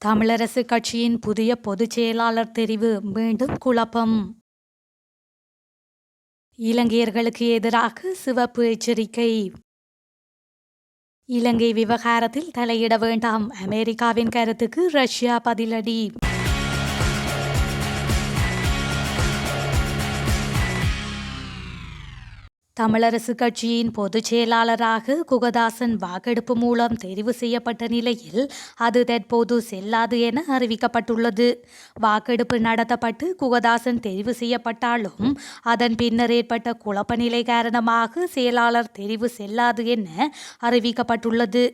தமிழரசு கட்சியின் புதிய பொதுச் செயலாளர் தெரிவு மீண்டும் குழப்பம். இலங்கையர்களுக்கு எதிராக சிவப்பு எச்சரிக்கை. இலங்கை விவகாரத்தில் தலையிட வேண்டாம், அமெரிக்காவின் கருத்துக்கு ரஷ்யா பதிலடி. தமிழரசு கட்சியின் பொதுச் செயலாளராக குகதாசன் வாக்கெடுப்பு மூலம் தெரிவு செய்யப்பட்ட நிலையில் அது தற்போது செல்லாது என அறிவிக்கப்பட்டுள்ளது. வாக்கெடுப்பு நடத்தப்பட்டு குகதாசன் தெரிவு செய்யப்பட்டாலும் அதன் பின்னர் ஏற்பட்ட குழப்ப நிலை காரணமாக செயலாளர் தெரிவு செல்லாது என அறிவிக்கப்பட்டுள்ளது.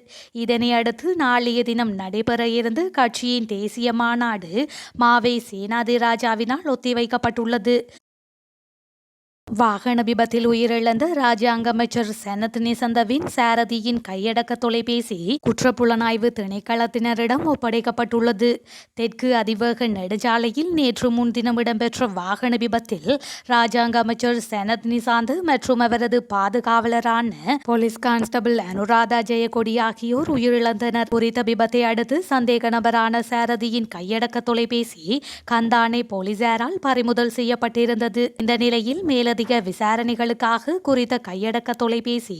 இதனை அடுத்து நாளைய தினம் நடைபெற இருந்த கட்சியின் தேசிய மாநாடு மாவை சேனாதிராஜாவினால் ஒத்திவைக்கப்பட்டுள்ளது. வாகன விபத்தில் உயிரிழந்த ராஜாங்க அமைச்சர் சனத் நிசந்தவின் சாரதியின் கையடக்க தொலைபேசி குற்றப்புலனாய்வு திணைக்களத்தினரிடம் ஒப்படைக்கப்பட்டுள்ளது. தெற்கு அதிவேக நெடுஞ்சாலையில் நேற்று முன்தினம் இடம்பெற்ற வாகன விபத்தில் ராஜாங்க அமைச்சர் சனத் நிசாந்த் மற்றும் அவரது பாதுகாவலரான போலீஸ் கான்ஸ்டபிள் அனுராதா ஜெயக்கொடி ஆகியோர் உயிரிழந்தனர். குறித்த விபத்தை அடுத்து சந்தேக நபரான சாரதியின் கையடக்க தொலைபேசி கந்தானை போலீசாரால் பறிமுதல் செய்யப்பட்டிருந்தது. இந்த நிலையில் மேலதிக விசாரணைகளுக்காக குறித்த கையடக்க தொலைபேசி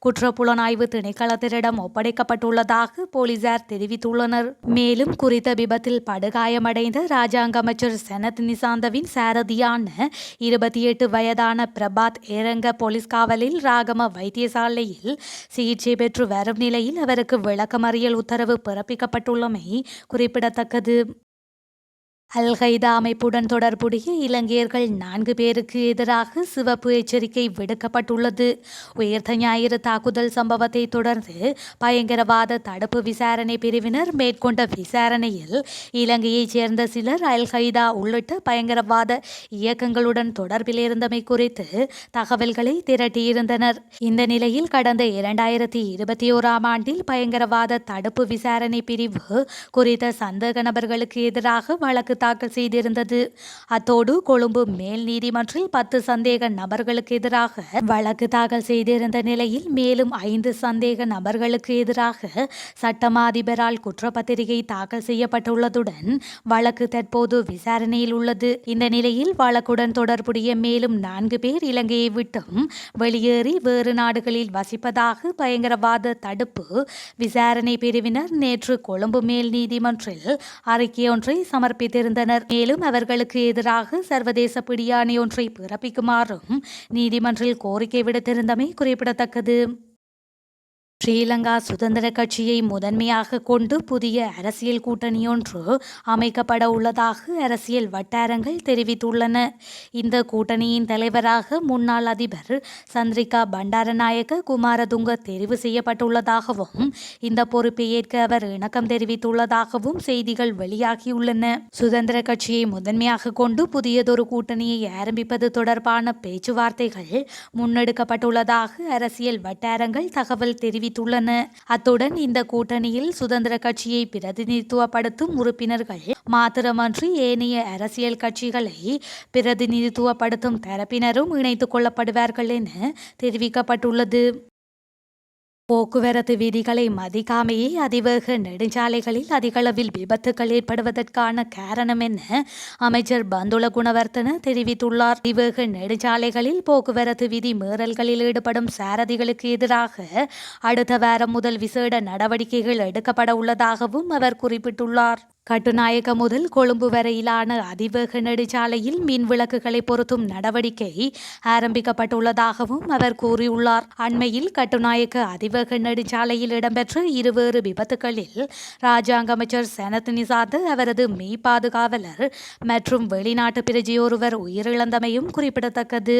குற்றப்புலனாய்வு திணைக்களத்தினரிடம் ஒப்படைக்கப்பட்டுள்ளதாக போலீசார் தெரிவித்துள்ளனர். மேலும் குறித்த விபத்தில் படுகாயமடைந்த ராஜாங்க அமைச்சர் சனத் நிசாந்தவின் சாரதியான 28 வயதான பிரபாத் ஏரங்க போலீஸ் காவலில் ராகம வைத்தியசாலையில் சிகிச்சை பெற்று வரும் நிலையில் அவருக்கு விளக்கமறியல் உத்தரவு பிறப்பிக்கப்பட்டுள்ளமை குறிப்பிடத்தக்கது. அல்-கைதா அமைப்புடன் தொடர்புடைய இலங்கையர்கள் 4 பேருக்கு எதிராக சிவப்பு எச்சரிக்கை விடுக்கப்பட்டுள்ளது. உயிர்த்த ஞாயிறு தாக்குதல் சம்பவத்தை தொடர்ந்து பயங்கரவாத தடுப்பு விசாரணை பிரிவினர் மேற்கொண்ட விசாரணையில் இலங்கையைச் சேர்ந்த சிலர் அல்-கைதா உள்ளிட்ட பயங்கரவாத இயக்கங்களுடன் தொடர்பில் இருந்தமை குறித்து தகவல்களை திரட்டியிருந்தனர். இந்த நிலையில் கடந்த 2021ஆம் ஆண்டில் பயங்கரவாத தடுப்பு விசாரணை பிரிவு குறித்த சந்தேக நபர்களுக்கு எதிராக வழக்கு தாக்கல் செய்திருந்தது. அத்தோடு கொழும்பு மேல் நீதிமன்றில் 10 சந்தேக நபர்களுக்கு எதிராக வழக்கு தாக்கல் செய்திருந்த நிலையில் மேலும் 5 சந்தேக நபர்களுக்கு எதிராக சட்டமா அதிபரால் குற்றப்பத்திரிகை தாக்கல் செய்யப்பட்டுள்ளதுடன் வழக்கு தற்போது விசாரணையில் உள்ளது. இந்த நிலையில் வழக்குடன் தொடர்புடைய மேலும் 4 பேர் இலங்கையை விட்டும் வெளியேறி வேறு நாடுகளில் வசிப்பதாக பயங்கரவாத தடுப்பு விசாரணை பிரிவினர் நேற்று கொழும்பு மேல் நீதிமன்றில் அறிக்கையொன்றை சமர்ப்பித்திருந்தனர். மேலும் அவர்களுக்கு எதிராக சர்வதேச பிடியாணை ஒன்றை பிறப்பிக்குமாறும் நீதிமன்றில் கோரிக்கை விடுத்திருந்தமை குறிப்பிடத்தக்கது. ஸ்ரீலங்கா சுதந்திர கட்சியை முதன்மையாக கொண்டு புதிய அரசியல் கூட்டணியொன்று அமைக்கப்பட உள்ளதாக அரசியல் வட்டாரங்கள் தெரிவித்துள்ளன. இந்த கூட்டணியின் தலைவராக முன்னாள் அதிபர் சந்திரிகா பண்டாரநாயக்க குமாரதுங்க தெரிவு செய்யப்பட்டுள்ளதாகவும் இந்த பொறுப்பை ஏற்க அவர் இணக்கம் தெரிவித்துள்ளதாகவும் செய்திகள் வெளியாகியுள்ளன. சுதந்திர கட்சியை முதன்மையாக கொண்டு புதியதொரு கூட்டணியை ஆரம்பிப்பது தொடர்பான பேச்சுவார்த்தைகள் முன்னெடுக்கப்பட்டுள்ளதாக அரசியல் வட்டாரங்கள் தகவல் தெரிவித்துள்ளன. அத்துடன் இந்த கூட்டணியில் சுதந்திர கட்சியை பிரதிநிதித்துவப்படுத்தும் உறுப்பினர்கள் மாத்திரமன்றி ஏனைய அரசியல் கட்சிகளை பிரதிநிதித்துவப்படுத்தும் தரப்பினரும் இணைத்துக் கொள்ளப்படுவார்கள் என தெரிவிக்கப்பட்டுள்ளது. போக்குவரத்து விதிகளை மதிக்காமையே அதிவேக நெடுஞ்சாலைகளில் அதிகளவில் விபத்துகள் ஏற்படுவதற்கான காரணம் என அமைச்சர் பந்துல குணவர்த்தன தெரிவித்துள்ளார். அதிவேக நெடுஞ்சாலைகளில் போக்குவரத்து விதி மீறல்களில் ஈடுபடும் சாரதிகளுக்கு எதிராக அடுத்த வாரம் முதல் விசேட நடவடிக்கைகள் எடுக்கப்பட உள்ளதாகவும் அவர் குறிப்பிட்டுள்ளார். கட்டுநாயக்க முதல் கொழும்பு வரையிலான அதிவேக நெடுஞ்சாலையில் மின் விளக்குகளை பொருத்தும் நடவடிக்கை ஆரம்பிக்கப்பட்டுள்ளதாகவும் அவர் கூறியுள்ளார். அண்மையில் கட்டுநாயக்க அதிவேக நெடுஞ்சாலையில் இடம்பெற்ற இருவேறு விபத்துகளில் ராஜாங்க அமைச்சர் சனத் நிசாந்த், அவரது மெய் பாதுகாவலர் மற்றும் வெளிநாட்டு பிரஜையொருவர் உயிரிழந்தமையும் குறிப்பிடத்தக்கது.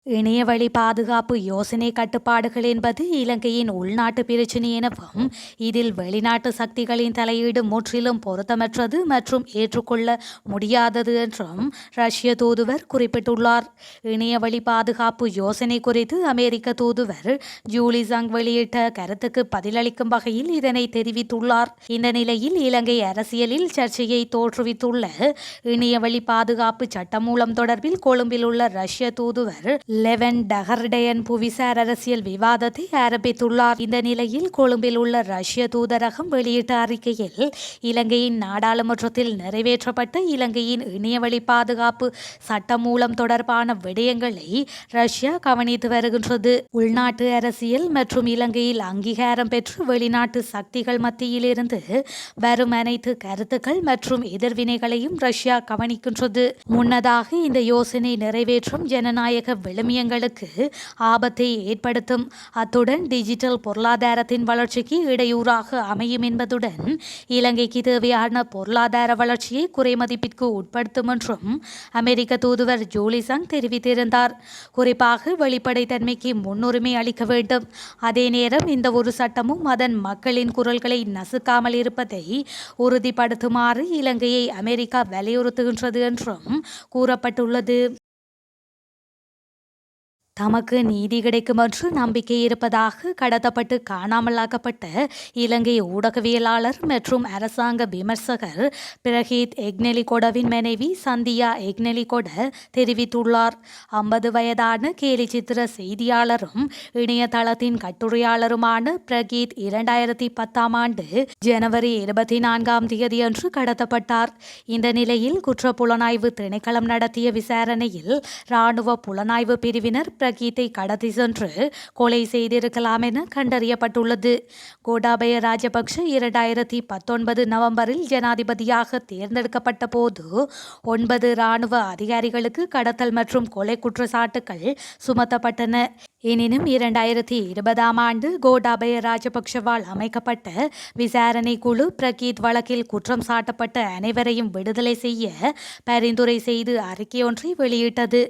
இணையவழி பாதுகாப்பு யோசனை கட்டுப்பாடுகள் என்பது இலங்கையின் உள்நாட்டு பிரச்சினை எனவும் இதில் வெளிநாட்டு சக்திகளின் தலையீடு முற்றிலும் பொருத்தமற்றது மற்றும் ஏற்றுக்கொள்ள முடியாதது என்றும் ரஷ்ய தூதுவர் குறிப்பிட்டுள்ளார். இணையவழி பாதுகாப்பு யோசனை குறித்து அமெரிக்க தூதுவர் ஜூலி ஜங் வெளியிட்ட கருத்துக்கு பதிலளிக்கும் வகையில் இதனை தெரிவித்துள்ளார். இந்த நிலையில் இலங்கை அரசியலில் சர்ச்சையை தோற்றுவித்துள்ள இணையவழி பாதுகாப்பு சட்டமூலம் தொடர்பில் கொழும்பில் உள்ள ரஷ்ய தூதுவர் லெவன் டஹர்டயன் புவிசார் அரசியல் விவாதத்தை ஆரம்பித்துள்ளார். இந்த நிலையில் கொழும்பில் உள்ள ரஷ்ய தூதரகம் வெளியிட்ட அறிக்கையில் இலங்கையின் நாடாளுமன்றத்தில் நிறைவேற்றப்பட்ட இலங்கையின் இணையவழி பாதுகாப்பு சட்டமூலம் தொடர்பான விடயங்களை ரஷ்யா கவனித்து வருகின்றது. உள்நாட்டு அரசியல் மற்றும் இலங்கையில் அங்கீகாரம் பெற்று வெளிநாட்டு சக்திகள் மத்தியிலிருந்து வரும் அனைத்து கருத்துக்கள் மற்றும் எதிர்வினைகளையும் ரஷ்யா கவனிக்கின்றது. முன்னதாக இந்த யோசனை நிறைவேற்றும் ஜனநாயக விழுமியங்களுக்கு ஆபத்தை ஏற்படுத்தும், அத்துடன் டிஜிட்டல் பொருளாதாரத்தின் வளர்ச்சிக்கு இடையூறாக அமையும் என்பதுடன் இலங்கைக்கு தேவையான பொருளாதார வளர்ச்சியை குறைமதிப்பிற்கு உட்படுத்தும் என்றும் அமெரிக்க தூதுவர் ஜூலி சங் தெரிவித்திருந்தார். குறிப்பாக வெளிப்படைத்தன்மைக்கு முன்னுரிமை அளிக்க வேண்டும், அதே நேரம் இந்த ஒரு சட்டமும் அதன் மக்களின் குரல்களை நசுக்காமல் இருப்பதை உறுதிப்படுத்துமாறு இலங்கையை அமெரிக்கா வலியுறுத்துகின்றது என்றும் கூறப்பட்டுள்ளது. தமக்கு நீதி கிடைக்கும் என்று நம்பிக்கை இருப்பதாக கடத்தப்பட்டு காணாமலாக்கப்பட்ட இலங்கை ஊடகவியலாளர் மற்றும் அரசாங்க விமர்சகர் பிரகீத் எக்னெலிகொடவின் மனைவி சந்தியா எக்னெலிகொட தெரிவித்துள்ளார். 50 வயதான கேலிச்சித்திர செய்தியாளரும் இணையதளத்தின் கட்டுரையாளருமான பிரகீத் 2010ஆம் ஆண்டு ஜனவரி 24ஆம் தேதியன்று கடத்தப்பட்டார். இந்த நிலையில் குற்றப்புலனாய்வு திணைக்களம் நடத்திய விசாரணையில் இராணுவ புலனாய்வு பிரிவினர் பிரகீத்தை கடத்தி சென்று கொலை செய்திருக்கலாம் என கண்டறியப்பட்டுள்ளது. கோட்டாபய ராஜபக்ஷ 2019 நவம்பரில் ஜனாதிபதியாக தேர்ந்தெடுக்கப்பட்ட போது 9 இராணுவ அதிகாரிகளுக்கு கடத்தல் மற்றும் கொலை குற்றச்சாட்டுகள் சுமத்தப்பட்டன. எனினும் 2020ஆம் ஆண்டு கோட்டாபய ராஜபக்ஷவால் அமைக்கப்பட்ட விசாரணை குழு பிரகீத் வழக்கில் குற்றம் சாட்டப்பட்ட அனைவரையும் விடுதலை செய்ய பரிந்துரை செய்து அறிக்கையொன்றை வெளியிட்டது.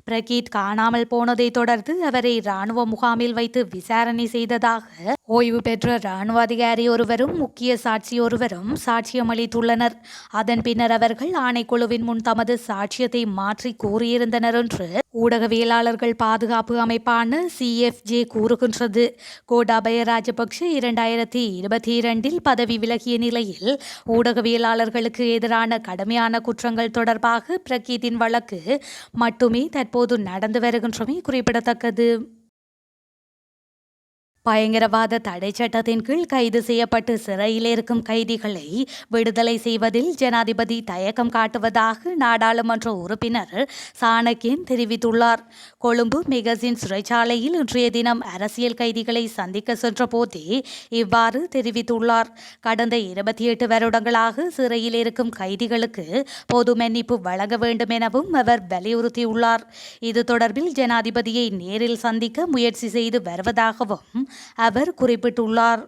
பிரகீத் காணாமல் போனதை தொடர்ந்து அவரை இராணுவ முகாமில் வைத்து விசாரணை செய்ததாக ஓய்வு பெற்ற இராணுவ அதிகாரி ஒருவரும் முக்கிய சாட்சி ஒருவரும் சாட்சியமளித்துள்ளனர். அதன் பின்னர் அவர்கள் ஆணைக்குழுவின் முன் தமது சாட்சியத்தை மாற்றி கூறியிருந்தனர் என்று ஊடகவியலாளர்கள் பாதுகாப்பு அமைப்பான CFJ கூறுகின்றது. கோட்டாபய ராஜபக்ஷ 2022இல் பதவி விலகிய நிலையில் ஊடகவியலாளர்களுக்கு எதிரான கடுமையான குற்றங்கள் தொடர்பாக பிரகீத்தின் வழக்கு மட்டுமே தற்போது நடந்து வருகின்றமை குறிப்பிடத்தக்கது. பயங்கரவாத தடை சட்டத்தின் கீழ் கைது செய்யப்பட்டு சிறையில் இருக்கும் கைதிகளை விடுதலை செய்வதில் ஜனாதிபதி தயக்கம் காட்டுவதாக நாடாளுமன்ற உறுப்பினர் சாணக்கியன் தெரிவித்துள்ளார். கொழும்பு மெகசின் சிறைச்சாலையில் இன்றைய தினம் அரசியல் கைதிகளை சந்திக்க சென்ற போதே இவ்வாறு தெரிவித்துள்ளார். கடந்த 28 வருடங்களாக சிறையில் இருக்கும் கைதிகளுக்கு பொது மன்னிப்பு வழங்க வேண்டும் எனவும் அவர் வலியுறுத்தியுள்ளார். இது தொடர்பில் ஜனாதிபதியை நேரில் சந்திக்க முயற்சி செய்து வருவதாகவும் அவர் குறிப்பிட்டுள்ளார்.